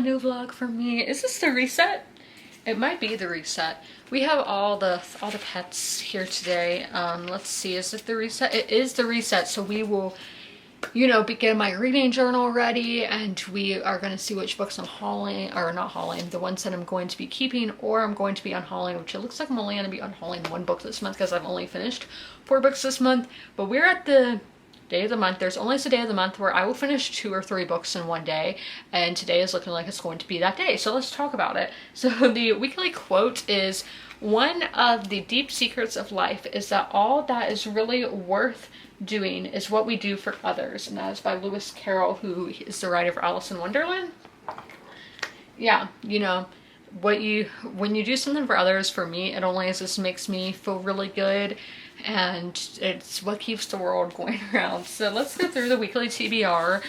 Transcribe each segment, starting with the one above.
new vlog for me. Is this the reset? It might be the reset. We have all the pets here today. Let's see, is it the reset? It is the reset, so we will, you know, begin my reading journal ready, and we are going to see which books I'm hauling, or not hauling, the ones that I'm going to be keeping or I'm going to be unhauling, which it looks like I'm only going to be unhauling one book this month because I've only finished 4 books this month. But we're at the day of the month. There's always a day of the month where I will finish 2 or 3 books in one day, and today is looking like it's going to be that day. So let's talk about it. So the weekly quote is, "One of the deep secrets of life is that all that is really worth doing is what we do for others." And that is by Lewis Carroll, who is the writer for Alice in Wonderland. Yeah, you know, when you do something for others, for me it only just makes me feel really good, and it's what keeps the world going around. So let's go through the weekly TBR.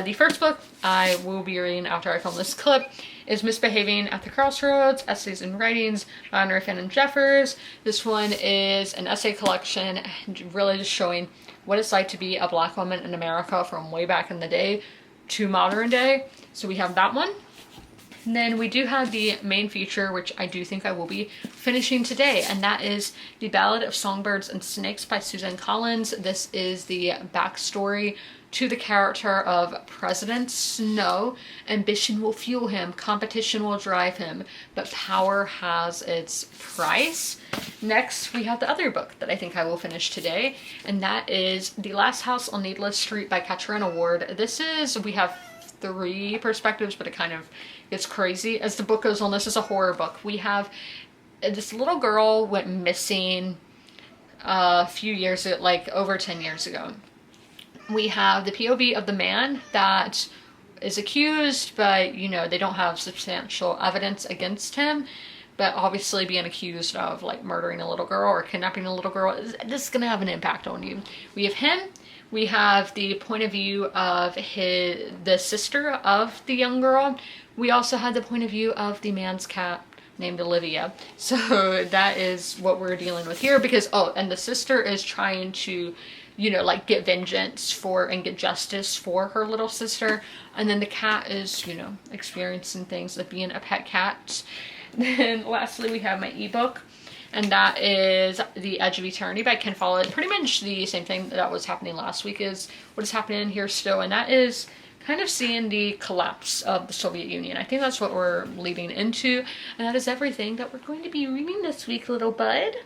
The first book I will be reading after I film this clip is Misbehaving at the Crossroads, Essays and Writings by Henry Fannin Jeffers. This one is an essay collection, really just showing what it's like to be a Black woman in America from way back in the day to modern day. So we have that one. And then we do have the main feature, which I do think I will be finishing today, and that is The Ballad of Songbirds and Snakes by Suzanne Collins. This is the backstory to the character of President Snow. Ambition will fuel him, competition will drive him, but power has its price. Next, we have the other book that I think I will finish today, and that is The Last House on Needless Street by Katrina Ward. This is, we have 3 perspectives, but it kind of gets crazy as the book goes on. This is a horror book. We have this little girl went missing a few years, like over 10 years ago. We have the POV of the man that is accused, but you know, they don't have substantial evidence against him. But obviously being accused of like murdering a little girl or kidnapping a little girl, this is gonna have an impact on you. We have him. We have the point of view of the sister of the young girl. We also had the point of view of the man's cat named Olivia. So that is what we're dealing with here, because, oh, and the sister is trying to, you know, like get vengeance for and get justice for her little sister. And then the cat is, you know, experiencing things of being a pet cat. Then lastly, we have my ebook, and that is The Edge of Eternity by Ken Follett. Pretty much the same thing that was happening last week is what is happening here still, and that is kind of seeing the collapse of the Soviet Union. I think that's what we're leading into, and that is everything that we're going to be reading this week, little bud.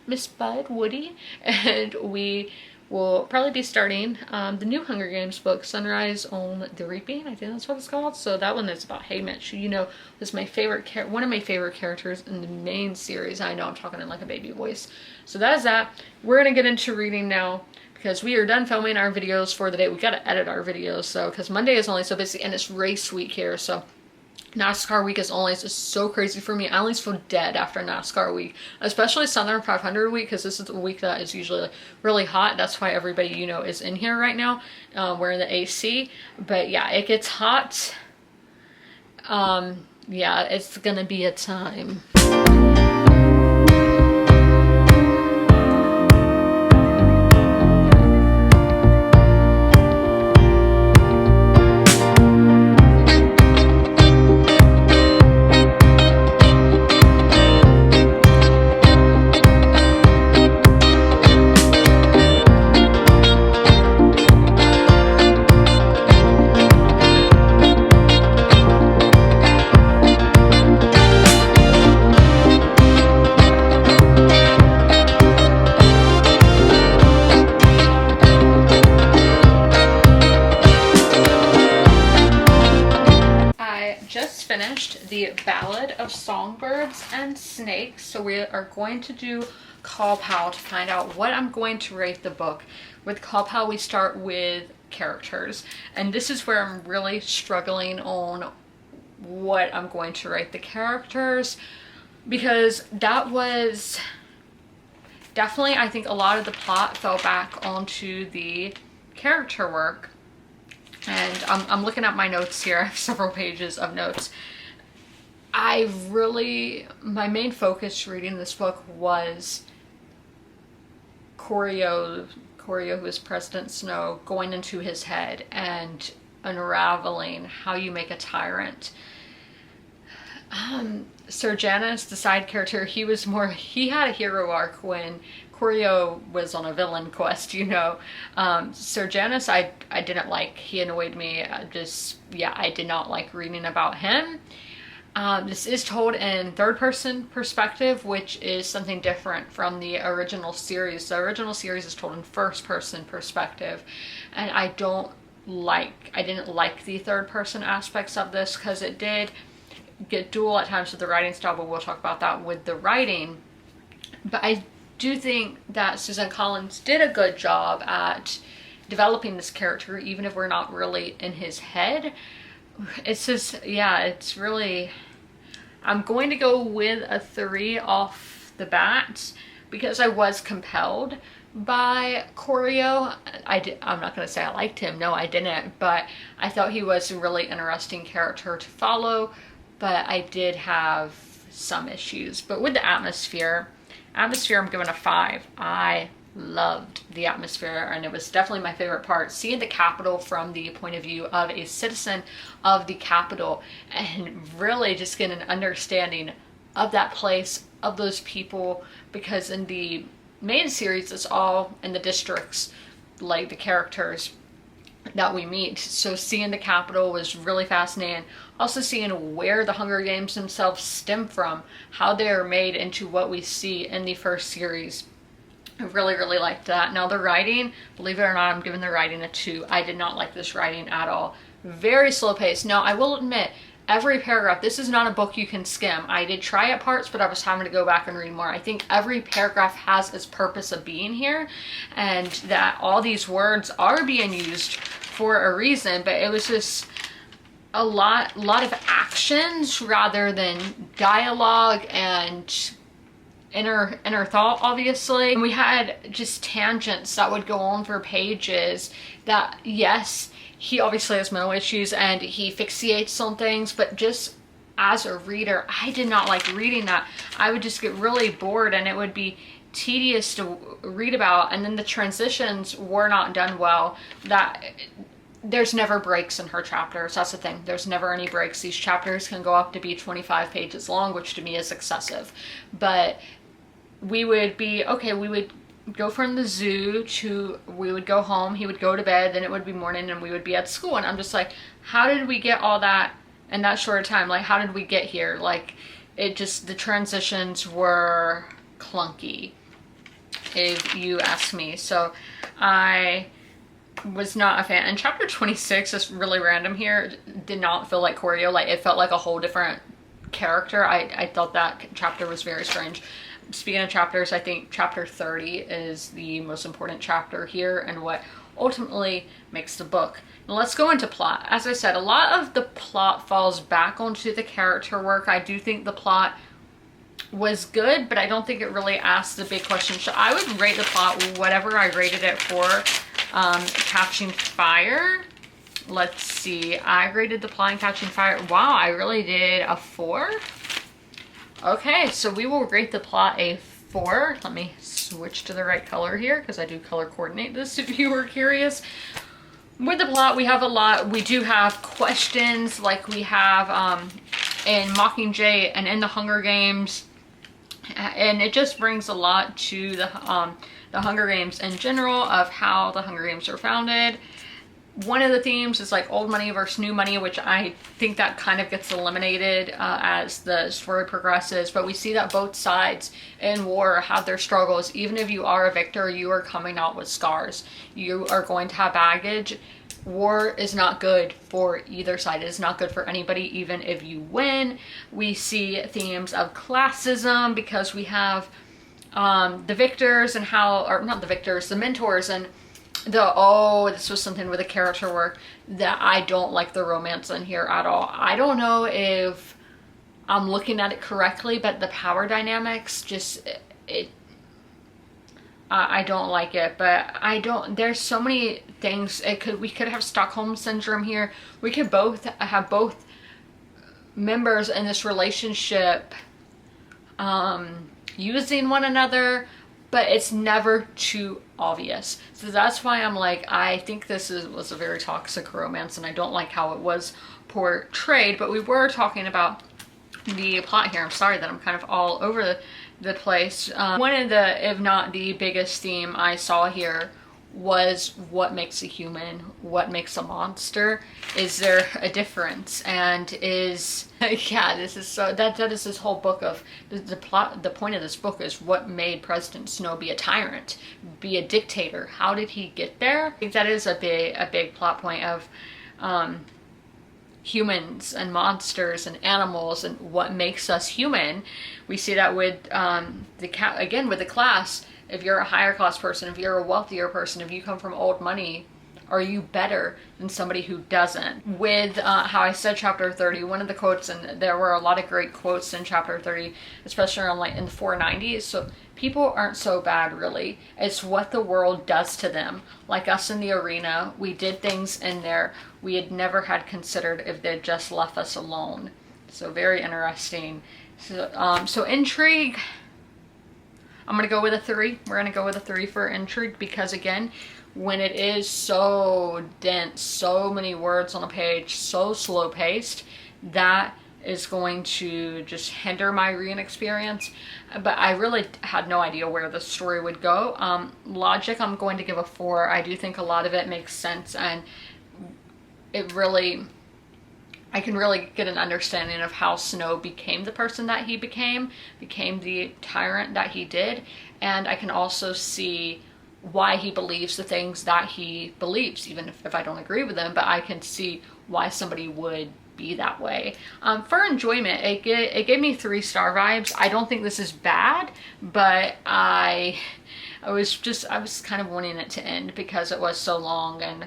Miss Bud, Woody, and we will probably be starting the new Hunger Games book, Sunrise on the Reaping. I think that's what it's called. So that one is about Haymitch, who, you know, is my favorite one of my favorite characters in the main series. I know I'm talking in like a baby voice. So that is that. We're gonna get into reading now, because we are done filming our videos for the day. We gotta edit our videos, so because Monday is only so busy, and it's race week here, so NASCAR week is always just so crazy for me. I always feel dead after NASCAR week, especially Southern 500 week, because this is the week that is usually really hot. That's why everybody, you know, is in here right now wearing the AC. But yeah, it gets hot. Yeah, it's gonna be a time. Finished The Ballad of Songbirds and Snakes. So we are going to do Call Pal to find out what I'm going to rate the book. With Call Pal, we start with characters, and this is where I'm really struggling on what I'm going to rate the characters, because that was definitely, I think a lot of the plot fell back onto the character work. And I'm looking at my notes here. I have several pages of notes. My main focus reading this book was Corio, who is President Snow, going into his head, and unraveling how you make a tyrant. Sir Janus, the side character, he had a hero arc when Corio was on a villain quest, you know. Sir Janus, I didn't like. He annoyed me. I did not like reading about him. This is told in third-person perspective, which is something different from the original series. The original series is told in first-person perspective, and I didn't like the third-person aspects of this because it did get dual at times with the writing style, but we'll talk about that with the writing. But I do think that Susan Collins did a good job at developing this character, even if we're not really in his head. It's just, yeah, it's really... I'm going to go with a 3 off the bat because I was compelled by Corio. I'm not going to say I liked him. No, I didn't. But I thought he was a really interesting character to follow. But I did have some issues. But with the atmosphere, I'm giving a 5. I loved the atmosphere, and it was definitely my favorite part, seeing the Capitol from the point of view of a citizen of the Capitol, and really just getting an understanding of that place, of those people, because in the main series it's all in the districts, like the characters that we meet. So seeing the Capitol was really fascinating. Also seeing where the Hunger Games themselves stem from, how they are made into what we see in the first series. I really, really liked that. Now the writing, believe it or not, I'm giving the writing a 2. I did not like this writing at all. Very slow paced. Now I will admit, every paragraph, this is not a book you can skim. I did try at parts, but I was having to go back and read more. I think every paragraph has its purpose of being here, and that all these words are being used for a reason, but it was just a lot of actions rather than dialogue and inner thought, obviously. And we had just tangents that would go on for pages that, yes, he obviously has mental issues and he fixates on things, but just as a reader, I did not like reading that. I would just get really bored and it would be tedious to read about, and then the transitions were not done well. That there's never breaks in her chapters. That's the thing. There's never any breaks. These chapters can go up to be 25 pages long, which to me is excessive. But we would go from the zoo to, we would go home, he would go to bed, then it would be morning and we would be at school. And I'm just like, how did we get all that in that short time? Like, how did we get here? Like, it just, the transitions were clunky, if you ask me. So I was not a fan. And chapter 26 is really random here. It did not feel like Corio. Like, it felt like a whole different character. I thought that chapter was very strange. Speaking of chapters, I think chapter 30 is the most important chapter here and what ultimately makes the book. Now let's go into plot. As I said, a lot of the plot falls back onto the character work. I do think the plot was good, but I don't think it really asked the big question. So I would rate the plot whatever I rated it for Catching Fire. Let's see. I rated the plot in Catching Fire. Wow, I really did a 4. Okay, so we will rate the plot a 4. Let me switch to the right color here because I do color coordinate this if you were curious. With the plot, we have a lot. We do have questions like we have in Mockingjay and in the Hunger Games. And it just brings a lot to the Hunger Games in general, of how the Hunger Games are founded. One of the themes is like old money versus new money, which I think that kind of gets eliminated as the story progresses. But we see that both sides in war have their struggles. Even if you are a victor, you are coming out with scars. You are going to have baggage. War is not good for either side. It is not good for anybody, even if you win. We see themes of classism because we have the victors and how, or not the victors, the mentors, and this was something with the character work that I don't like the romance in here at all. I don't know if I'm looking at it correctly, but the power dynamics just, I don't like it. But there's so many things. We could have Stockholm Syndrome here. We could have both members in this relationship using one another, but it's never to obvious. So that's why I'm like, I think was a very toxic romance, and I don't like how it was portrayed. But we were talking about the plot here. I'm sorry that I'm kind of all over the place. One of the, if not the biggest theme I saw here was what makes a human, what makes a monster. Is there a difference? And is yeah, this is so that is this whole book of the plot. The point of this book is what made President Snow be a tyrant, be a dictator. How did he get there? I think that is a big plot point of humans and monsters and animals and what makes us human. We see that with again with the class. If you're a higher class person, if you're a wealthier person, if you come from old money, are you better than somebody who doesn't? With how I said chapter 30, one of the quotes, and there were a lot of great quotes in chapter 30, especially around like in the 490s. So people aren't so bad, really. It's what the world does to them. Like us in the arena, we did things in there we had never had considered if they'd just left us alone. So very interesting. So intrigue, I'm going to go with a 3. We're going to go with a 3 for intrigue because, again, when it is so dense, so many words on a page, so slow paced, that is going to just hinder my reading experience. But I really had no idea where the story would go. Logic, I'm going to give a 4. I do think a lot of it makes sense, and I can really get an understanding of how Snow became the person that he became the tyrant that he did, and I can also see why he believes the things that he believes, even if I don't agree with them, but I can see why somebody would be that way. For enjoyment, it gave me 3-star vibes. I don't think this is bad, but I was kind of wanting it to end because it was so long. And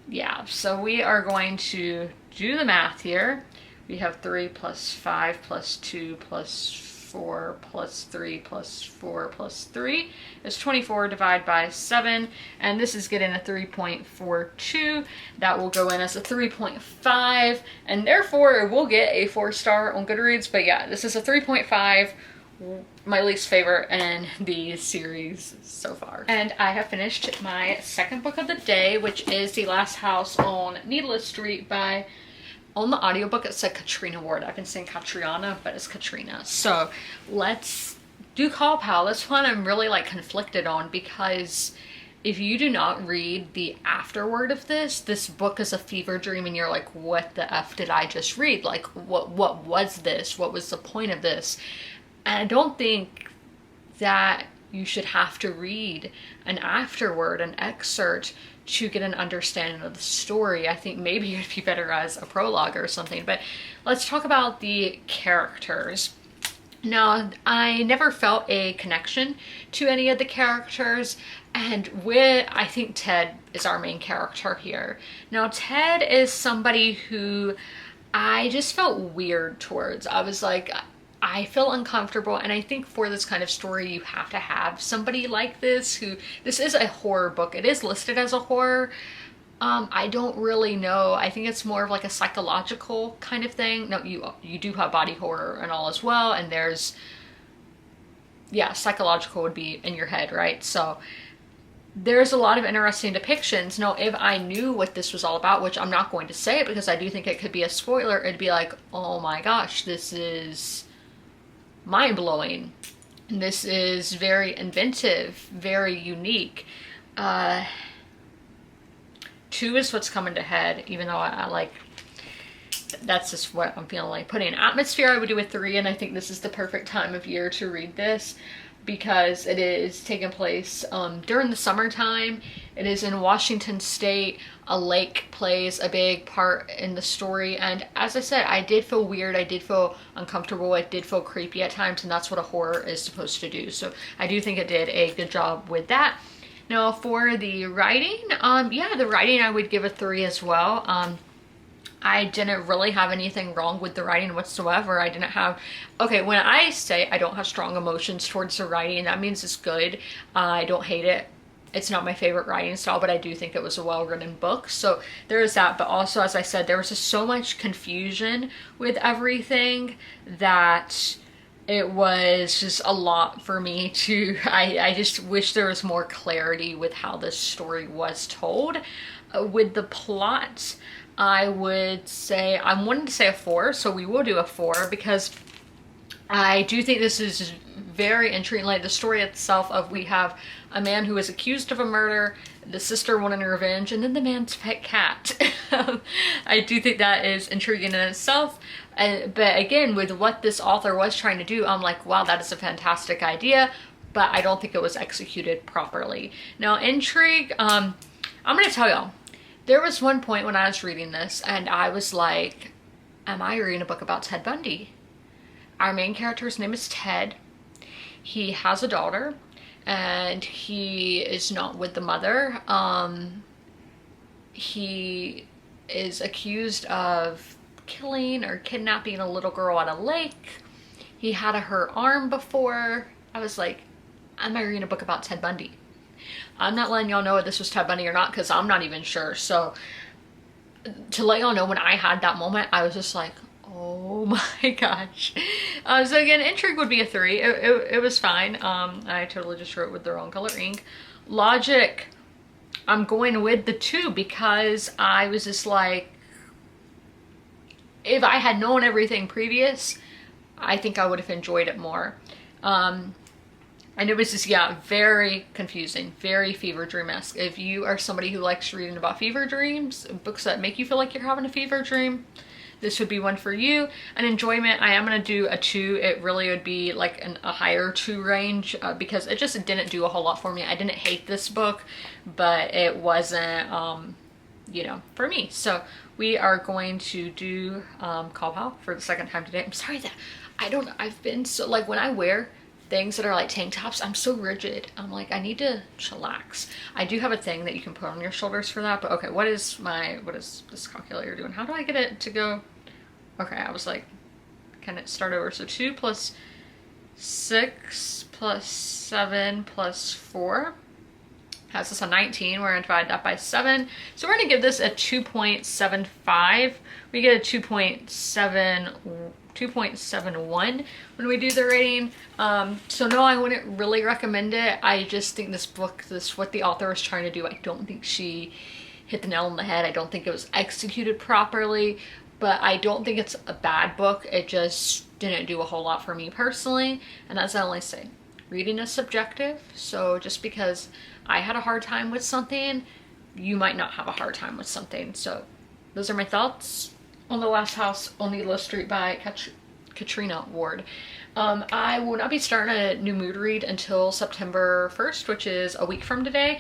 yeah, so we are going to do the math here. We have 3 plus 5 plus 2 plus 4 plus 3 plus 4 plus 3 is 24 divided by 7, and this is getting a 3.42. That will go in as a 3.5, and therefore it will get a 4-star on Goodreads. But yeah, this is a 3.5, my least favorite in the series so far. And I have finished my second book of the day, which is The Last House on Needless Street by, on the audiobook it said Katrina Ward. I've been saying Katriana, but it's Katrina. So let's do Call Pal. This one I'm really like conflicted on, because if you do not read the afterword of this book is a fever dream, and you're like, what the F did I just read? Like, what was this? What was the point of this? And I don't think that you should have to read an afterword, an excerpt, to get an understanding of the story. I think maybe it'd be better as a prologue or something. But let's talk about the characters. Now, I never felt a connection to any of the characters, and I think Ted is our main character here. Now, Ted is somebody who I just felt weird towards. I was like, I feel uncomfortable, and I think for this kind of story you have to have somebody like this this is a horror book. It is listed as a horror. I don't really know. I think it's more of like a psychological kind of thing. No, you do have body horror and all as well, and there's, yeah, psychological would be in your head, right? So there's a lot of interesting depictions. Now, if I knew what this was all about, which I'm not going to say it because I do think it could be a spoiler, it'd be like, oh my gosh, this is mind-blowing. This is very inventive, very unique. 2 is what's coming to head, even though I like, that's just what I'm feeling like putting. Atmosphere, I would do a 3, and I think this is the perfect time of year to read this because it is taking place during the summertime. It is in Washington State. A lake plays a big part in the story, and as I said, I did feel weird, I did feel uncomfortable, it did feel creepy at times, and that's what a horror is supposed to do. So I do think it did a good job with that. Now for the writing, yeah, the writing I would give a 3 as well. I didn't really have anything wrong with the writing whatsoever. I didn't have, okay, when I say I don't have strong emotions towards the writing, that means it's good. I don't hate it. It's not my favorite writing style, but I do think it was a well-written book. So there is that, but also, as I said, there was just so much confusion with everything that it was just a lot for me to, I just wish there was more clarity with how this story was told. With the plot, I would say, I'm wanting to say a 4, so we will do a 4, because I do think this is very intriguing. Like the story itself of, we have a man who is accused of a murder, the sister wanting revenge, and then the man's pet cat. I do think that is intriguing in itself. But again, with what this author was trying to do, I'm like, wow, that is a fantastic idea, but I don't think it was executed properly. Now, intrigue, I'm going to tell y'all, there was one point when I was reading this and I was like, am I reading a book about Ted Bundy? Our main character's name is Ted. He has a daughter and he is not with the mother. He is accused of killing or kidnapping a little girl at a lake. He had her arm before. I was like, am I reading a book about Ted Bundy? I'm not letting y'all know if this was Ted Bundy or not, because I'm not even sure. So to let y'all know, when I had that moment, I was just like, oh my gosh. So again, intrigue would be a 3. It was fine. I totally just wrote with the wrong color ink. Logic, I'm going with the 2, because I was just like, if I had known everything previous, I think I would have enjoyed it more. And it was just, yeah, very confusing, very fever dream-esque. If you are somebody who likes reading about fever dreams, books that make you feel like you're having a fever dream, this would be one for you. An enjoyment, I am going to do a 2. It really would be like a higher 2 range, because it just didn't do a whole lot for me. I didn't hate this book, but it wasn't, you know, for me. So we are going to do Call Pal for the 2nd time today. I'm sorry that I've been so, like, when I wear things that are like tank tops, I'm so rigid. I'm like, I need to chillax. I do have a thing that you can put on your shoulders for that, but okay, what is this calculator doing? How do I get it to go? Okay, I was like, can it start over? So 2 plus 6 plus 7 plus 4 has us a 19. We're going to divide that by 7. So we're going to give this a 2.75. We get a 2.71 when we do the rating. So no, I wouldn't really recommend it. I just think this book, what the author was trying to do, I don't think she hit the nail on the head. I don't think it was executed properly, but I don't think it's a bad book. It just didn't do a whole lot for me personally. And as I always say, reading is subjective. So just because I had a hard time with something, you might not have a hard time with something. So those are my thoughts on The Last House on Needless Street by Katrina Ward. I will not be starting a new mood read until September 1st, which is a week from today.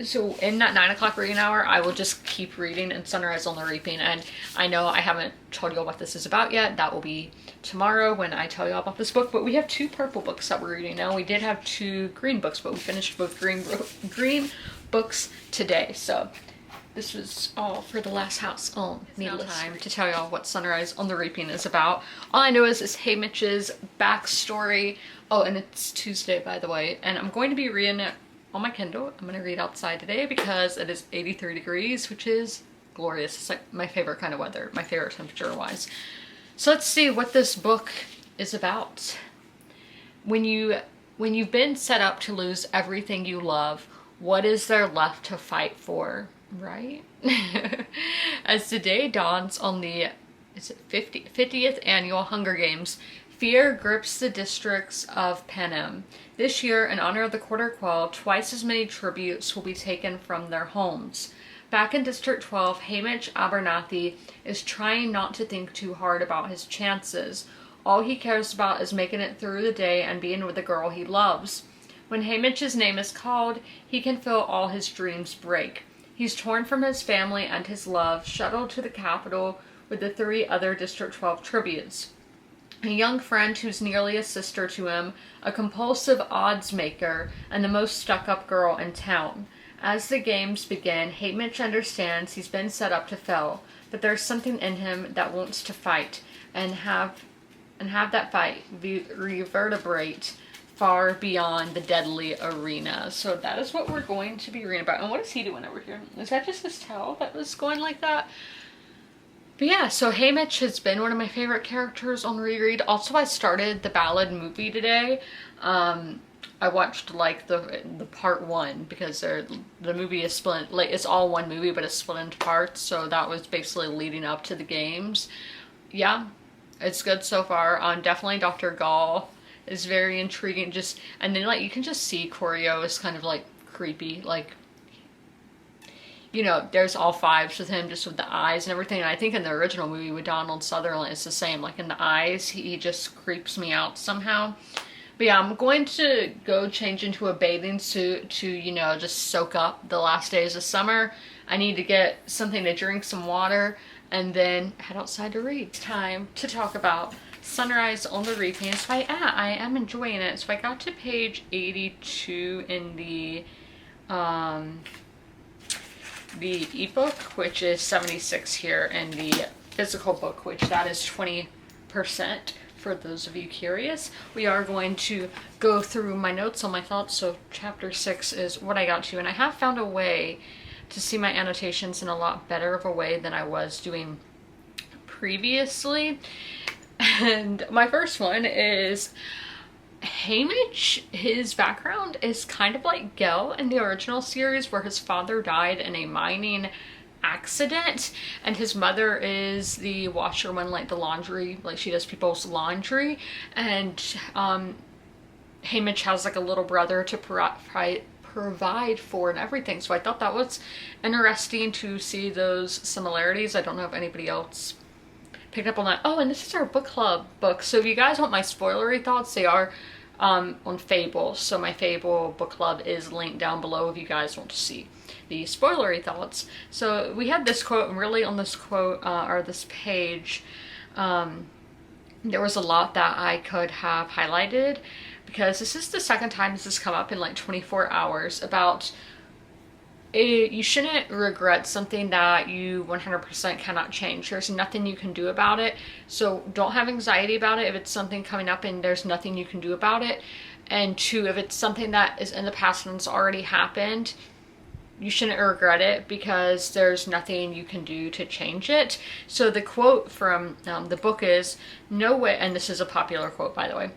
So in that 9 o'clock reading hour, I will just keep reading in Sunrise on the Reaping. And I know I haven't told you all what this is about yet. That will be tomorrow when I tell you all about this book. But we have 2 purple books that we're reading now. We did have 2 green books, but we finished both green books today. So this was all for The Last House on Needless Time to tell y'all what Sunrise on the Reaping is about. All I know is Haymitch's backstory. Oh, and it's Tuesday, by the way. And I'm going to be reading it on my Kindle. I'm going to read outside today because it is 83 degrees, which is glorious. It's like my favorite kind of weather, my favorite temperature-wise. So let's see what this book is about. When you've been set up to lose everything you love, what is there left to fight for? Right? As the day dawns on the 50th annual Hunger Games, fear grips the districts of Panem. This year, in honor of the Quarter Quell, twice as many tributes will be taken from their homes. Back in District 12, Haymitch Abernathy is trying not to think too hard about his chances. All he cares about is making it through the day and being with the girl he loves. When Haymitch's name is called, he can feel all his dreams break. He's torn from his family and his love, shuttled to the capital with the 3 other District 12 tributes. A young friend who's nearly a sister to him, a compulsive odds maker, and the most stuck-up girl in town. As the games begin, Haymitch understands he's been set up to fail, but there's something in him that wants to fight and have that fight reverberate far beyond the deadly arena. So that is what we're going to be reading about. And what is he doing over here? Is that just his tail that was going like that? But yeah, so Haymitch has been one of my favorite characters on Reread. Also, I started the Ballad movie today. I watched like the part one because the movie is split, like it's all one movie but it's split into parts. So that was basically leading up to the games. Yeah, it's good so far. Definitely Dr. Gall is very intriguing. Just and then like you can just see Corio is kind of like creepy, like you know, there's all fives with him, just with the eyes and everything. And I think in the original movie with Donald Sutherland, it's the same. Like in the eyes, he just creeps me out somehow. But yeah, I'm going to go change into a bathing suit to, you know, just soak up the last days of summer. I need to get something to drink, some water, and then head outside to read. It's time to talk about Sunrise on the Reaping. So I am enjoying it. So I got to page 82 in the ebook, which is 76 here, and the physical book, which that is 20% for those of you curious. We are going to go through my notes on my thoughts. So chapter 6 is what I got to, and I have found a way to see my annotations in a lot better of a way than I was doing previously. And my first one is Haymitch. His background is kind of like Gel in the original series, where his father died in a mining accident and his mother is the washerwoman, like the laundry, like she does people's laundry. And Haymitch has like a little brother to provide for and everything. So I thought that was interesting to see those similarities. I don't know if anybody else picked up on that. Oh, and this is our book club book. So if you guys want my spoilery thoughts, they are on Fable. So my Fable book club is linked down below if you guys want to see the spoilery thoughts. So we had this quote, and really on this quote or this page, there was a lot that I could have highlighted, because this is the second time this has come up in like 24 hours about you shouldn't regret something that you 100% cannot change. There's nothing you can do about it. So don't have anxiety about it if it's something coming up and there's nothing you can do about it. And two, if it's something that is in the past and it's already happened, you shouldn't regret it because there's nothing you can do to change it. So the quote from the book is, no way, and this is a popular quote by the way,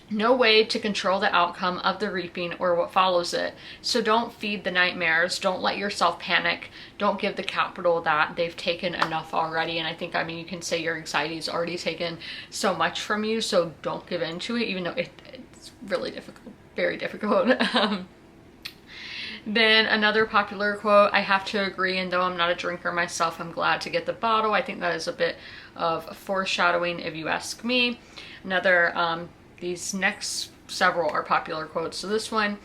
no way to control the outcome of the reaping or what follows it. So don't feed the nightmares. Don't let yourself panic. Don't give the capital that. They've taken enough already. And I think, I mean, you can say your anxiety has already taken so much from you. So don't give in to it, even though it's really difficult, very difficult. Then another popular quote, I have to agree, and though I'm not a drinker myself, I'm glad to get the bottle. I think that is a bit of foreshadowing if you ask me. Another, these next several are popular quotes. So this one,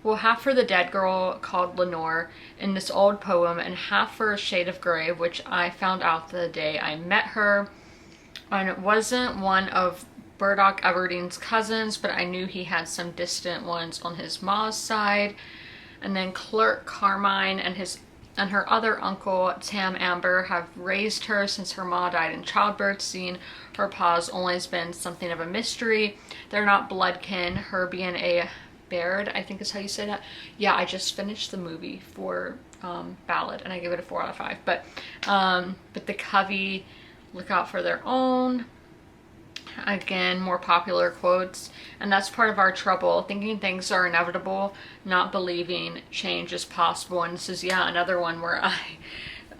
well, half for the dead girl called Lenore in this old poem, and half for a shade of gray, which I found out the day I met her. And it wasn't one of Burdock Everdene's cousins, but I knew he had some distant ones on his ma's side. And then Clerk Carmine and her other uncle, Tam Amber, have raised her since her ma died in childbirth. Seeing her pa's always been something of a mystery. They're not blood kin, her being a Baird, I think is how you say that. Yeah, I just finished the movie for Ballad, and I give it a 4 out of 5. But the Covey look out for their own. Again, more popular quotes, and that's part of our trouble, thinking things are inevitable, not believing change is possible. And this is, yeah, another one where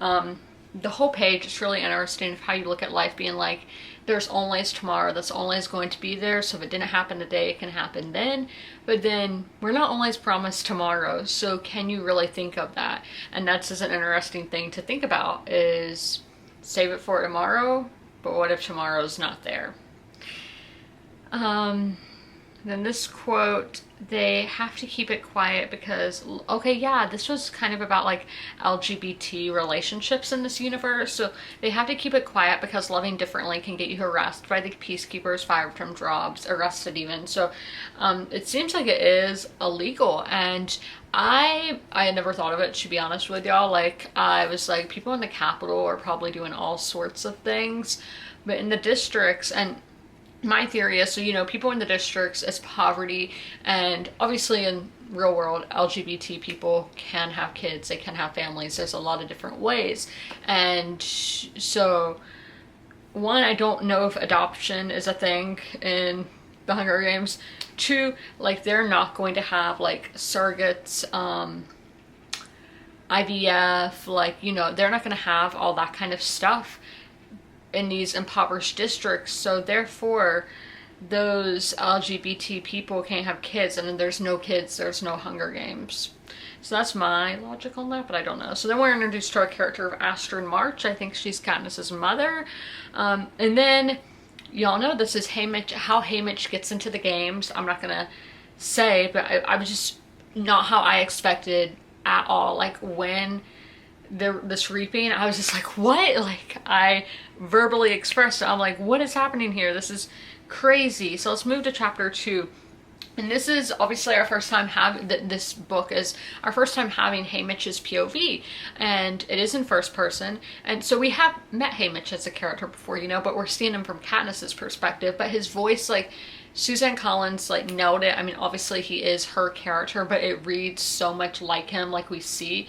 the whole page is really interesting of how you look at life, being like, there's always tomorrow, that's always going to be there. So if it didn't happen today, it can happen then. But then we're not always promised tomorrow. So can you really think of that? And that's just an interesting thing to think about, is save it for tomorrow, but what if tomorrow's not there? Then this quote, they have to keep it quiet because, okay, yeah, this was kind of about like LGBT relationships in this universe. So they have to keep it quiet because loving differently can get you harassed by the peacekeepers, fired from jobs, arrested even. So it seems like it is illegal, and I had never thought of it, to be honest with y'all. Like, I was like, people in the Capitol are probably doing all sorts of things, but in the districts, and my theory is, so, you know, people in the districts, it's poverty, and obviously in real world, LGBT people can have kids, they can have families, there's a lot of different ways. And so, one, I don't know if adoption is a thing in the Hunger Games. Two, like, they're not going to have, like, surrogates, IVF, like, you know, they're not going to have all that kind of stuff in these impoverished districts. So therefore, those LGBT people can't have kids, and then there's no kids, there's no Hunger Games. So that's my logic on that, but I don't know. So then we're introduced to our character of Astrid March. I think she's Katniss's mother. And then, y'all know this is Haymitch, how Haymitch gets into the games. I'm not gonna say, but I was just not how I expected at all. Like, when this reaping, I was just like, what? Like, I verbally expressed it. I'm like, what is happening here? This is crazy. So let's move to chapter 2. And this is obviously our first time having, this book is our first time having Haymitch's POV, and it is in first person. And so we have met Haymitch as a character before, you know, but we're seeing him from Katniss's perspective. But his voice, like, Suzanne Collins, like, nailed it. I mean, obviously he is her character, but it reads so much like him, like we see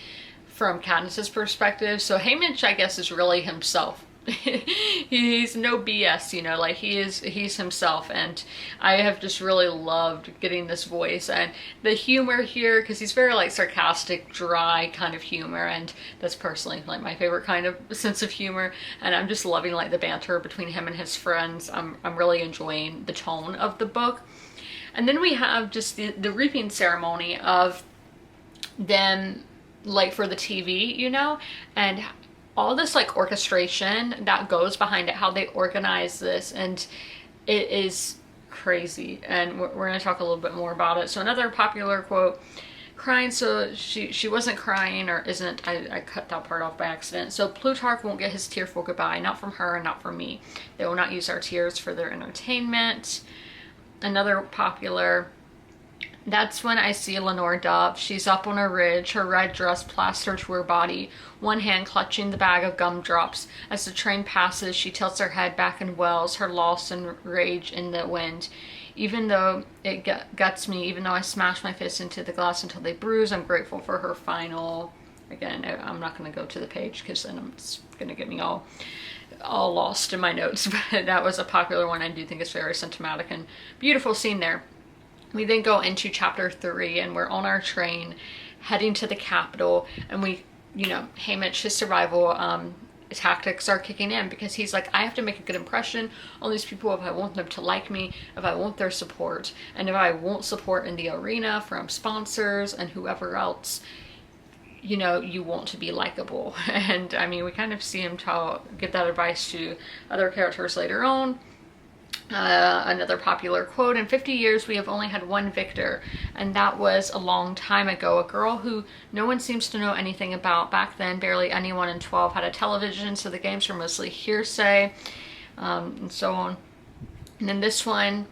from Katniss's perspective. So Haymitch, I guess, is really himself. He's no BS, you know, like, he's himself, and I have just really loved getting this voice and the humor here, because he's very, like, sarcastic, dry kind of humor, and that's personally, like, my favorite kind of sense of humor. And I'm just loving, like, the banter between him and his friends. I'm really enjoying the tone of the book. And then we have just the reaping ceremony of them, like, for the TV, you know, and all this, like, orchestration that goes behind it, how they organize this, and it is crazy. And we're going to talk a little bit more about it. So another popular quote, crying, so she wasn't crying, or isn't, I cut that part off by accident. So Plutarch won't get his tearful goodbye, not from her and not from me. They will not use our tears for their entertainment. Another popular, that's when I see Lenore Dove. She's up on a ridge, her red dress plastered to her body, one hand clutching the bag of gumdrops. As the train passes, she tilts her head back and wails, her loss and rage in the wind. Even though it guts me, even though I smash my fists into the glass until they bruise, I'm grateful for her final... Again, I'm not going to go to the page because then it's going to get me all lost in my notes. But that was a popular one. I do think it's very symptomatic and beautiful scene there. We then go into chapter 3, and we're on our train heading to the capital, and we, you know, Haymitch, his survival tactics are kicking in, because he's like, I have to make a good impression on these people if I want them to like me, if I want their support, and if I want support in the arena from sponsors and whoever else, you know, you want to be likable. And I mean, we kind of see him give that advice to other characters later on. Another popular quote, in 50 years we have only had one victor, and that was a long time ago. A girl who no one seems to know anything about. Back then, barely anyone in 12 had a television, so the games were mostly hearsay, and so on. And then this one,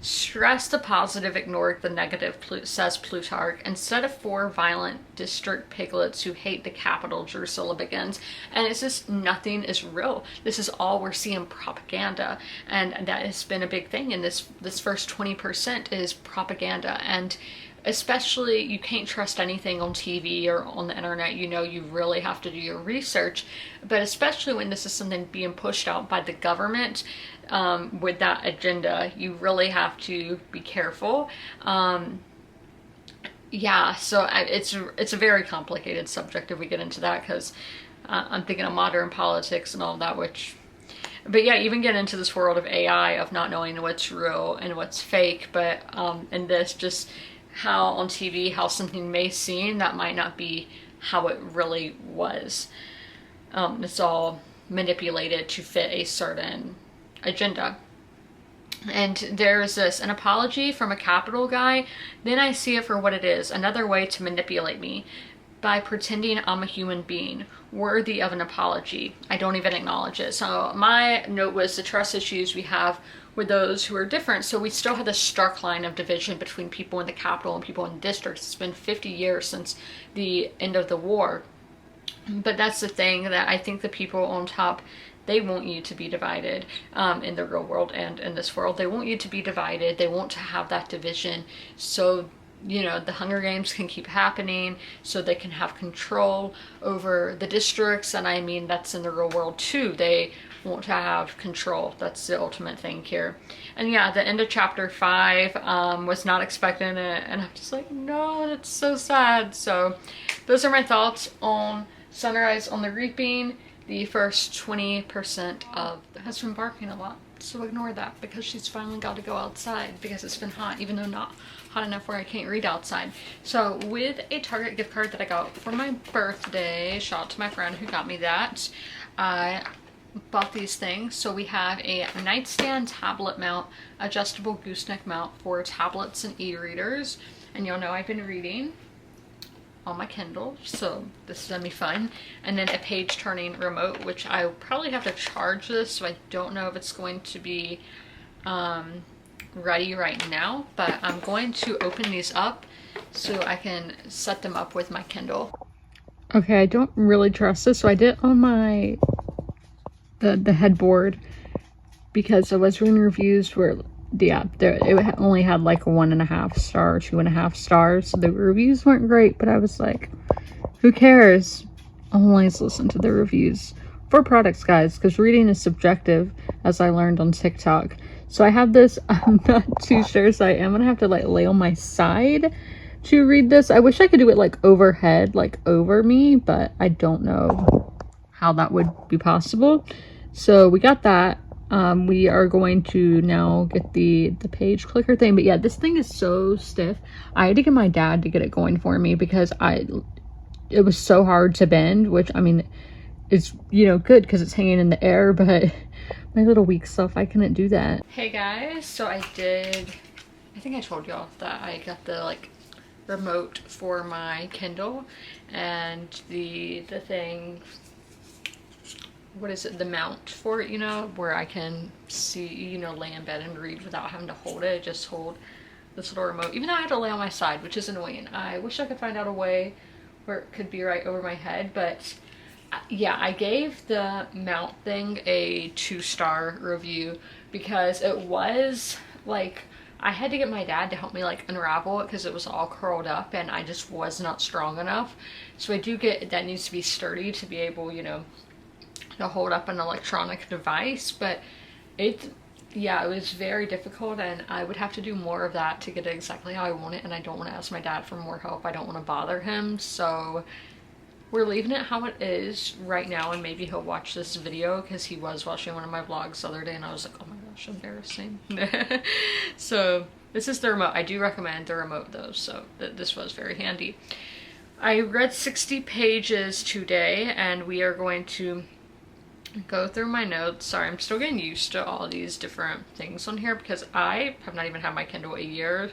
stress the positive, ignore the negative, says Plutarch. Instead of 4 violent district piglets who hate the capital, Drusilla begins. And it's just, nothing is real. This is all we're seeing, propaganda. And that has been a big thing in this first 20% is propaganda. And especially, you can't trust anything on TV or on the internet, you know, you really have to do your research. But especially when this is something being pushed out by the government, with that agenda, you really have to be careful. Yeah, so it's a very complicated subject if we get into that, because I'm thinking of modern politics and all that, but yeah, even get into this world of AI, of not knowing what's real and what's fake. But in this, just how on TV, how something may seem that might not be how it really was. It's all manipulated to fit a certain agenda. And there's an apology from a capital guy. Then I see it for what it is, another way to manipulate me by pretending I'm a human being worthy of an apology. I don't even acknowledge it. So my note was the trust issues we have with those who are different. So we still have this stark line of division between people in the capital and people in the districts. It's been 50 years since the end of the war. But that's the thing, that I think the people on top, they want you to be divided, in the real world and in this world. They want you to be divided. They want to have that division, so you know the Hunger Games can keep happening, so they can have control over the districts. And I mean, that's in the real world too. They want to have control. That's the ultimate thing here. And yeah, the end of chapter 5, was not expecting it, and I'm just like, no, that's so sad. So those are my thoughts on Sunrise on the Reaping, the first 20% of has been barking a lot, so ignore that, because she's finally got to go outside because it's been hot, even though not hot enough where I can't read outside. So with a Target gift card that I got for my birthday, shout out to my friend who got me that, I bought these things. So we have a nightstand tablet mount, adjustable gooseneck mount for tablets and e-readers, and you'll know I've been reading on my Kindle, so this is gonna be fun. And then a page turning remote, which I probably have to charge this, so I don't know if it's going to be ready right now, but I'm going to open these up so I can set them up with my Kindle. Okay, I don't really trust this, so I did it on my the headboard, because I was reading reviews where it only had like a 1.5 star, 2.5 stars. So the reviews weren't great, but I was like, who cares? I'll always listen to the reviews for products, guys, because reading is subjective, as I learned on TikTok. So I have this. I'm not too sure, so I am gonna have to like lay on my side to read this. I wish I could do it like overhead, like over me, but I don't know how that would be possible. So we got that. We are going to now get the page clicker thing. But yeah, this thing is so stiff. I had to get my dad to get it going for me because it was so hard to bend, which I mean, it's, you know, good because it's hanging in the air, but my little weak self, I couldn't do that. Hey guys, so I think I told y'all that I got the like remote for my Kindle, and the thing, what is it, the mount for it, you know, where I can see, you know, lay in bed and read without having to hold it. Just hold this little remote, even though I had to lay on my side, which is annoying. I wish I could find out a way where it could be right over my head. But yeah, I gave the mount thing a 2-star review because it was like, I had to get my dad to help me like unravel it because it was all curled up and I just was not strong enough. So I do get that needs to be sturdy to be able, you know, to hold up an electronic device. But yeah, it was very difficult, and I would have to do more of that to get it exactly how I want it, and I don't want to ask my dad for more help. I don't want to bother him, so we're leaving it how it is right now. And maybe he'll watch this video because he was watching one of my vlogs the other day and I was like, oh my gosh, embarrassing. So this is the remote. I do recommend the remote though, so this was very handy. I read 60 pages today, and we are going to go through my notes. Sorry, I'm still getting used to all these different things on here because I have not even had my Kindle a year,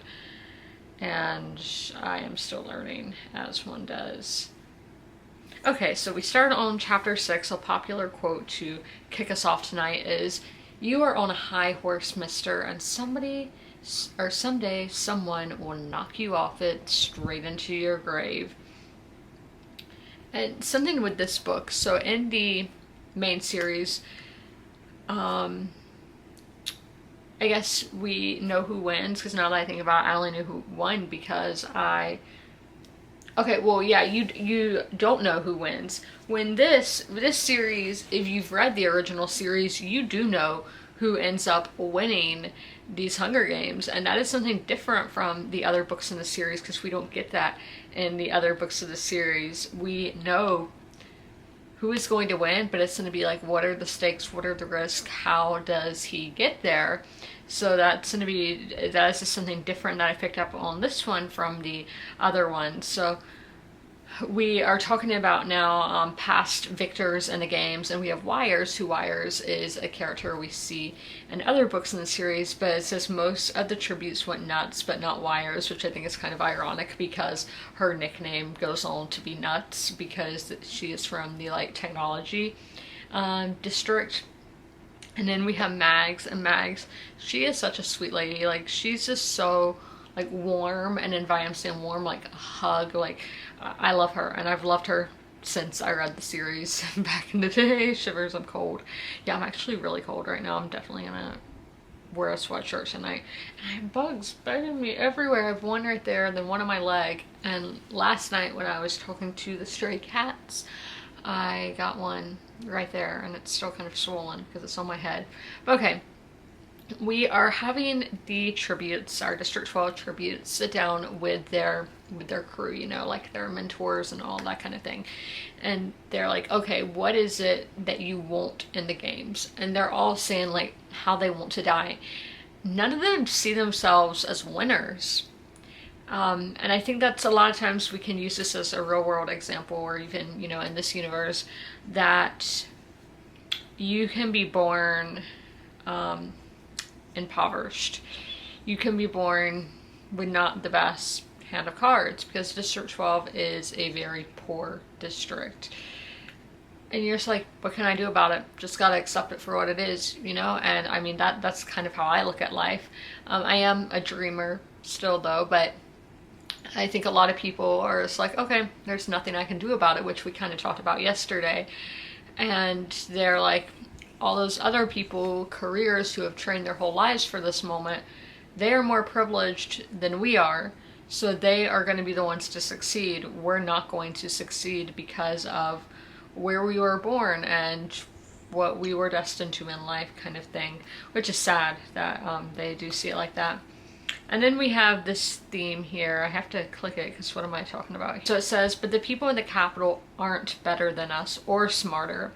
and I am still learning as one does. Okay, so we started on chapter 6. A popular quote to kick us off tonight is, "You are on a high horse, mister, and someday someone will knock you off it straight into your grave." And something with this book, so in the main series, I guess we know who wins, because now that I think about it, I only knew who won because okay, well, yeah, you don't know who wins. When this series, if you've read the original series, you do know who ends up winning these Hunger Games, and that is something different from the other books in the series, because we don't get that in the other books of the series. We know who is going to win, but it's going to be like, what are the stakes, what are the risks, how does he get there? So that is just something different that I picked up on this one from the other one. So we are talking about now past victors in the games, and we have Wires, who Wires is a character we see in other books in the series, but it says most of the tributes went nuts, but not Wires, which I think is kind of ironic because her nickname goes on to be Nuts because she is from the like technology district. And then we have Mags, and Mags, she is such a sweet lady. Like, she's just so like warm, and in I'm saying warm, like a hug. Like, I love her, and I've loved her since I read the series back in the day. Shivers, I'm cold. Yeah, I'm actually really cold right now. I'm definitely gonna wear a sweatshirt tonight. And I have bugs biting me everywhere. I have one right there and then one on my leg. And last night when I was talking to the stray cats, I got one right there and it's still kind of swollen because it's on my head. But okay, we are having the tributes, our District 12 tributes, sit down with their crew, you know, like their mentors and all that kind of thing. And they're like, okay, what is it that you want in the games? And they're all saying like how they want to die. None of them see themselves as winners. And I think that's a lot of times we can use this as a real world example, or even, you know, in this universe, that you can be born impoverished. You can be born with not the best hand of cards, because District 12 is a very poor district. And you're just like, what can I do about it? Just gotta accept it for what it is, you know? And I mean, that's kind of how I look at life. I am a dreamer still though, but I think a lot of people are just like, okay, there's nothing I can do about it, which we kind of talked about yesterday. And they're like, all those other people, careers who have trained their whole lives for this moment, they are more privileged than we are. So they are going to be the ones to succeed. We're not going to succeed because of where we were born and what we were destined to in life, kind of thing, which is sad that they do see it like that. And then we have this theme here. I have to click it because what am I talking about? So it says, but the people in the capital aren't better than us or smarter.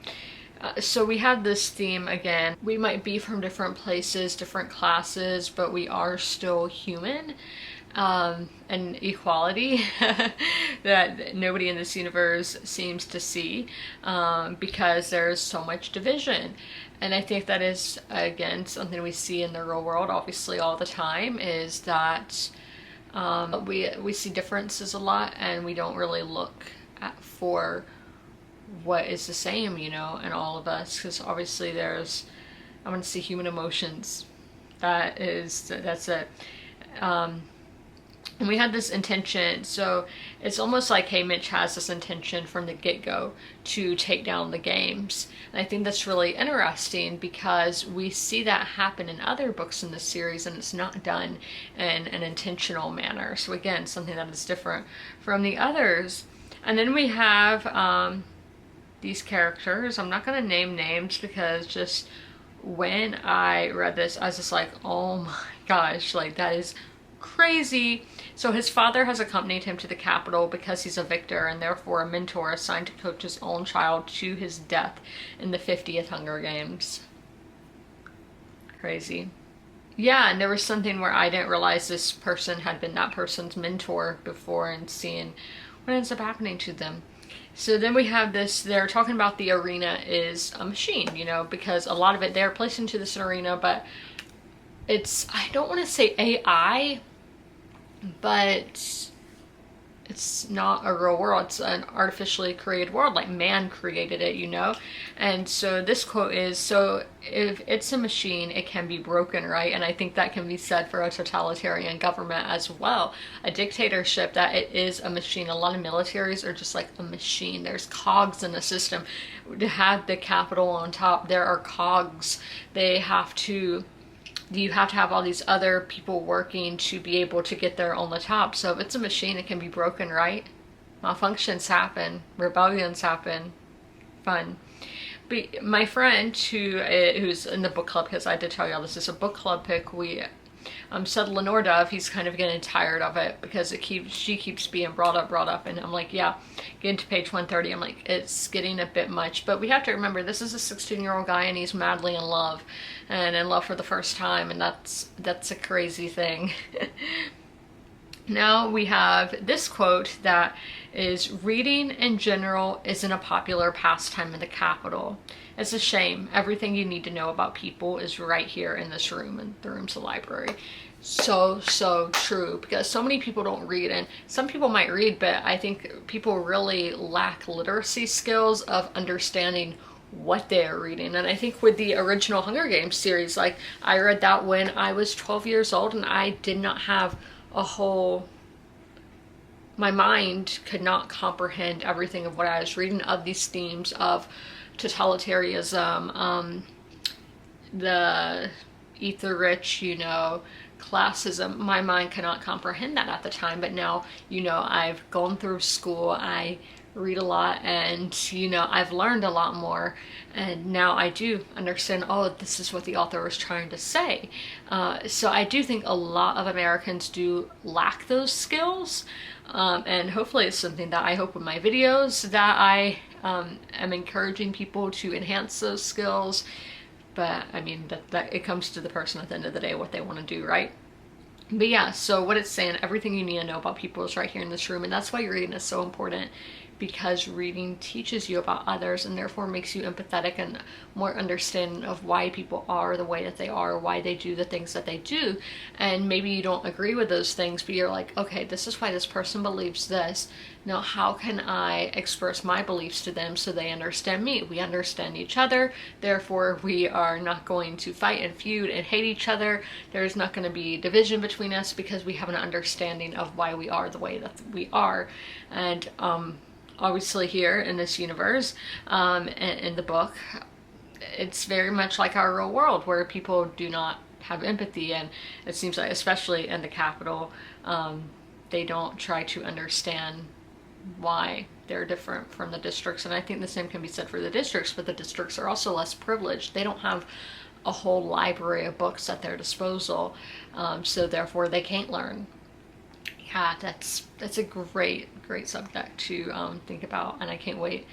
So we have this theme again. We might be from different places, different classes, but we are still human. And equality that nobody in this universe seems to see, because there's so much division. And I think that is, again, something we see in the real world, obviously, all the time, is that we see differences a lot, and we don't really look for what is the same, you know, in all of us, because obviously there's, I want to see human emotions. That's it. And we had this intention, so it's almost like, hey, Mitch has this intention from the get-go to take down the games. And I think that's really interesting because we see that happen in other books in the series, and it's not done in an intentional manner. So again, something that is different from the others. And then we have these characters. I'm not going to name names because just when I read this, I was just like, oh my gosh, like that is crazy. So his father has accompanied him to the capital because he's a victor and therefore a mentor assigned to coach his own child to his death in the 50th Hunger Games. Crazy. Yeah, and there was something where I didn't realize this person had been that person's mentor before, and seeing what ends up happening to them. So then we have this, they're talking about the arena is a machine, you know, because a lot of it, they're placed into this arena, but it's, I don't want to say AI, but it's not a real world. It's an artificially created world, like man created it, you know? And so this quote is, so if it's a machine, it can be broken, right? And I think that can be said for a totalitarian government as well. A dictatorship, that it is a machine. A lot of militaries are just like a machine. There's cogs in the system. To have the capital on top, there are cogs. You have to have all these other people working to be able to get there on the top. So if it's a machine, it can be broken, right? Malfunctions happen, rebellions happen, fun. But my friend who's in the book club, because I did tell y'all this is a book club pick, we said Lenore Dove, he's kind of getting tired of it because she keeps being brought up, and I'm like, yeah, getting to page 130, I'm like, it's getting a bit much. But we have to remember, this is a 16-year-old guy and he's madly in love, and in love for the first time, and that's a crazy thing. Now we have this quote that is, reading in general isn't a popular pastime in the capital. It's a shame. Everything you need to know about people is right here in this room, and the room's a library. So true, because so many people don't read, and some people might read, but I think people really lack literacy skills of understanding what they are reading. And I think with the original Hunger Games series, like I read that when I was 12 years old, and I did not have a whole my mind could not comprehend everything of what I was reading, of these themes of totalitarianism, the eat the rich, you know, classism. My mind cannot comprehend that at the time, but now, you know, I've gone through school, I read a lot, and, you know, I've learned a lot more, and now I do understand, oh, this is what the author was trying to say. So I do think a lot of Americans do lack those skills, and hopefully it's something that I hope with my videos that I am encouraging people to enhance those skills. But I mean, that it comes to the person at the end of the day what they want to do, right? But yeah, so what it's saying, everything you need to know about people is right here in this room, and that's why reading is so important, because reading teaches you about others and therefore makes you empathetic and more understanding of why people are the way that they are, why they do the things that they do. And maybe you don't agree with those things, but you're like, okay, this is why this person believes this. Now, how can I express my beliefs to them so they understand me? We understand each other, therefore we are not going to fight and feud and hate each other. There's not going to be division between us because we have an understanding of why we are the way that we are. And obviously here in this universe, in the book, it's very much like our real world where people do not have empathy, and it seems like, especially in the capital, they don't try to understand why they're different from the districts. And I think the same can be said for the districts, but the districts are also less privileged. They don't have a whole library of books at their disposal, so therefore they can't learn. Yeah, that's a great subject to think about, and I can't wait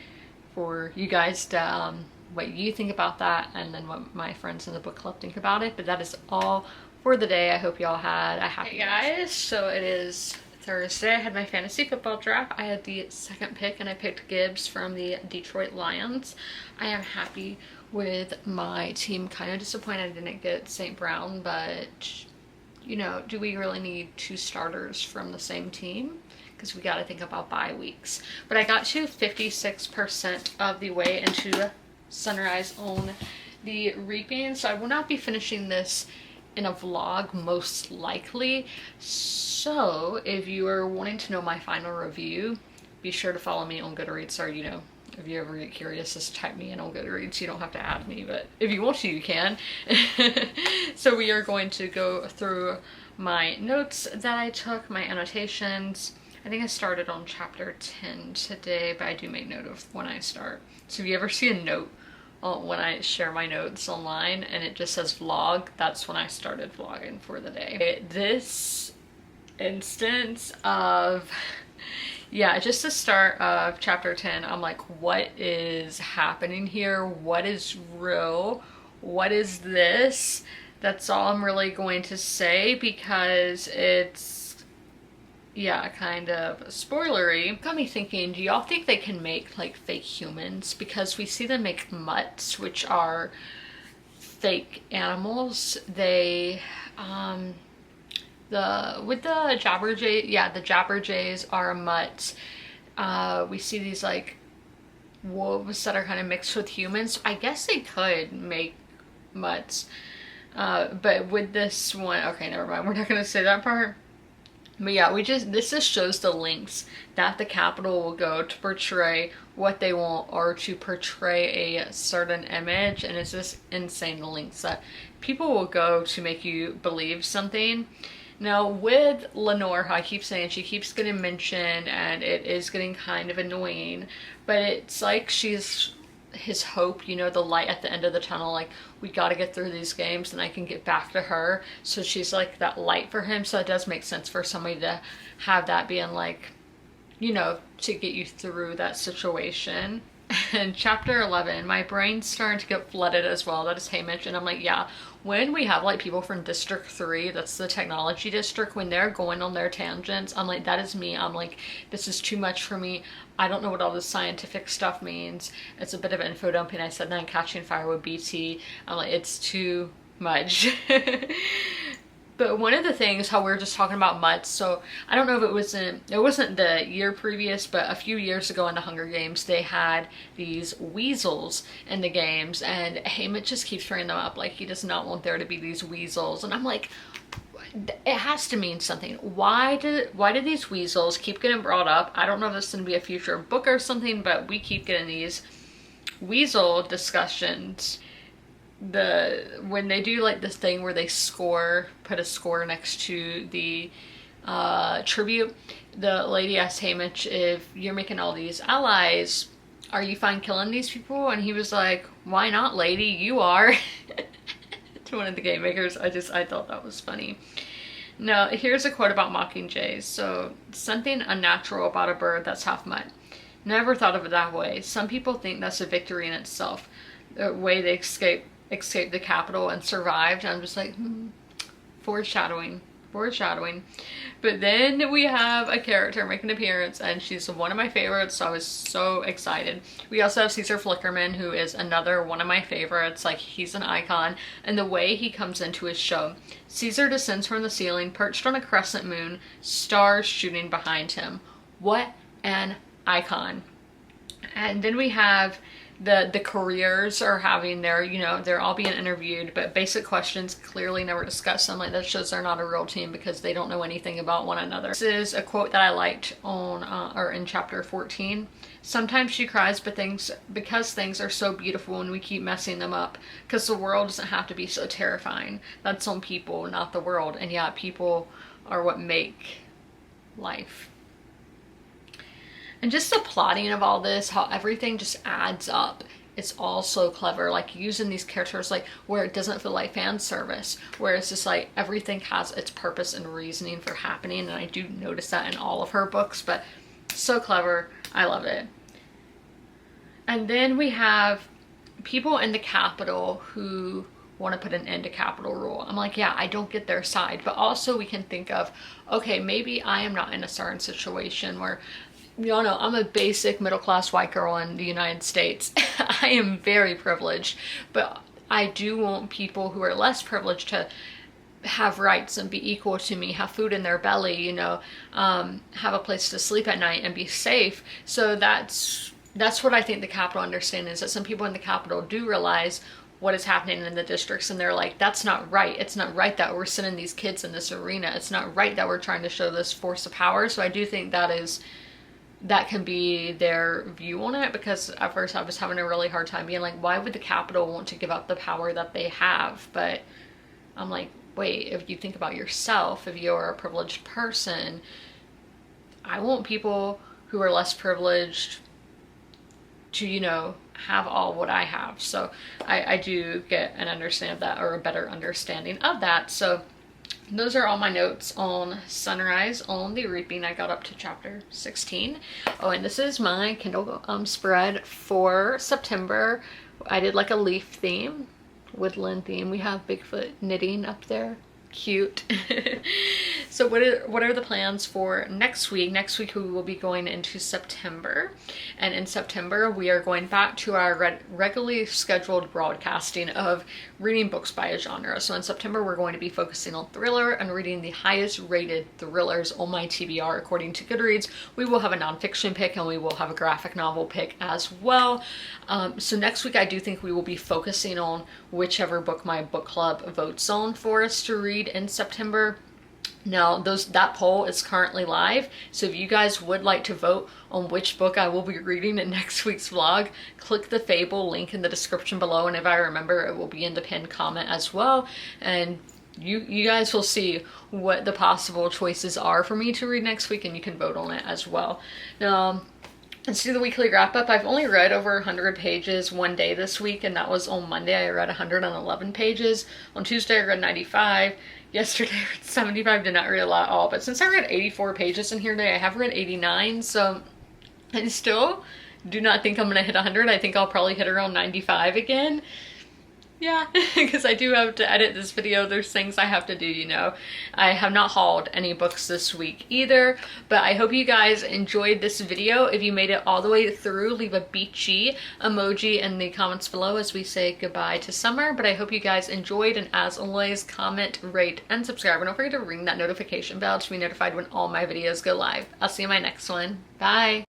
for you guys to what you think about that, and then what my friends in the book club think about it. But that is all for the day. I hope y'all had a happy day. Hey guys, so it is Thursday. I had my fantasy football draft. I had the second pick, and I picked Gibbs from the Detroit Lions. I am happy with my team. Kind of disappointed I didn't get St. Brown, but you know, do we really need two starters from the same team? Because we got to think about bye weeks. But I got to 56% of the way into Sunrise on the reaping, so I will not be finishing this in a vlog most likely. So if you are wanting to know my final review, be sure to follow me on Goodreads, or, you know, if you ever get curious, just type me in on Goodreads. You don't have to add me, but if you want to, you can. So we are going to go through my notes that I took, my annotations. I think I started on chapter 10 today, but I do make note of when I start. So if you ever see a note when I share my notes online and it just says vlog, that's when I started vlogging for the day. This instance of... yeah, just the start of chapter 10, I'm like, what is happening here? What is real? What is this? That's all I'm really going to say, because it's, yeah, kind of spoilery. Got me thinking, do y'all think they can make like fake humans? Because we see them make mutts, which are fake animals. They, with the Jabberjay, yeah, the Jabberjays are a mutt. We see these like wolves that are kind of mixed with humans. I guess they could make mutts, but with this one, okay, never mind. We're not gonna say that part. But yeah, this just shows the lengths that the Capitol will go to portray what they want, or to portray a certain image, and it's just insane the lengths that people will go to make you believe something. Now with Lenore, how I keep saying, she keeps getting mentioned and it is getting kind of annoying, but it's like she's his hope, you know, the light at the end of the tunnel, like, we got to get through these games and I can get back to her. So she's like that light for him. So it does make sense for somebody to have that being like, you know, to get you through that situation. And chapter 11, my brain's starting to get flooded as well. That is Hamish, and I'm like, yeah, when we have like people from District 3, that's the technology district, when they're going on their tangents, I'm like, that is me. I'm like, this is too much for me. I don't know what all this scientific stuff means. It's a bit of info dumping. I said that in Catching Fire with BT. I'm like, it's too much. But one of the things, how we were just talking about mutts, so I don't know if it wasn't the year previous, but a few years ago in the Hunger Games, they had these weasels in the games, and Haymitch just keeps bringing them up, like he does not want there to be these weasels, and I'm like, it has to mean something. Why did these weasels keep getting brought up? I don't know if this is going to be a future book or something, but we keep getting these weasel discussions. When they do like this thing where they put a score next to the tribute, the lady asked Haymitch, if you're making all these allies, are you fine killing these people? And he was like, why not, lady? You are. To one of the game makers. I thought that was funny. Now, here's a quote about mockingjays. So, something unnatural about a bird that's half mutt. Never thought of it that way. Some people think that's a victory in itself. The way they escaped the capital and survived. I'm just like, foreshadowing. But then we have a character make an appearance, and she's one of my favorites, so I was so excited. We also have Caesar Flickerman, who is another one of my favorites. Like, he's an icon, and the way he comes into his show. Caesar descends from the ceiling, perched on a crescent moon, stars shooting behind him. What an icon. And then we have the careers are having their, you know, they're all being interviewed, but basic questions clearly never discussed. I'm like, that shows they're not a real team because they don't know anything about one another. This is a quote that I liked on or in chapter 14. Sometimes she cries because things are so beautiful and we keep messing them up, because the world doesn't have to be so terrifying. That's on people, not the world. And yeah, people are what make life. And just the plotting of all this, how everything just adds up. It's all so clever, like using these characters like where it doesn't feel like fan service, where it's just like everything has its purpose and reasoning for happening. And I do notice that in all of her books, but so clever. I love it. And then we have people in the Capitol who want to put an end to capital rule. I'm like, yeah, I don't get their side, but also we can think of, okay, maybe I am not in a certain situation where, y'all know, I'm a basic middle-class white girl in the United States. I am very privileged, but I do want people who are less privileged to have rights and be equal to me, have food in their belly, you know, have a place to sleep at night and be safe. So that's what I think the Capitol understands, is that some people in the Capitol do realize what is happening in the districts, and they're like, that's not right. It's not right that we're sending these kids in this arena. It's not right that we're trying to show this force of power. So I do think that can be their view on it, because at first I was having a really hard time being like, why would the Capitol want to give up the power that they have? But I'm like, wait, if you think about yourself, if you're a privileged person, I want people who are less privileged to, you know, have all what I have. So I do get an understanding of that, or a better understanding of that. So those are all my notes on Sunrise on the Reaping. I got up to chapter 16. Oh, and this is my Kindle spread for September. I did like a leaf theme, woodland theme. We have Bigfoot knitting up there. Cute. So what are the plans for next week? Next week we will be going into September, and in September we are going back to our regularly scheduled broadcasting of reading books by a genre. So in September we're going to be focusing on thriller and reading the highest rated thrillers on my TBR according to Goodreads. We will have a nonfiction pick and we will have a graphic novel pick as well. So next week I do think we will be focusing on whichever book my book club votes on for us to read in September. Now that poll is currently live, so if you guys would like to vote on which book I will be reading in next week's vlog, click the Fable link in the description below, and if I remember, it will be in the pinned comment as well, and you guys will see what the possible choices are for me to read next week, and you can vote on it as well. Now, let's do the weekly wrap up. I've only read over 100 pages one day this week, and that was on Monday. I read 111 pages. On Tuesday I read 95. Yesterday I read 75, did not read a lot at all. But since I read 84 pages in here today, I have read 89. So I still do not think I'm going to hit 100. I think I'll probably hit around 95 again. Yeah, because I do have to edit this video. There's things I have to do, you know. I have not hauled any books this week either, but I hope you guys enjoyed this video. If you made it all the way through, leave a beachy emoji in the comments below as we say goodbye to summer. But I hope you guys enjoyed, and as always, comment, rate, and subscribe. And don't forget to ring that notification bell to be notified when all my videos go live. I'll see you in my next one. Bye!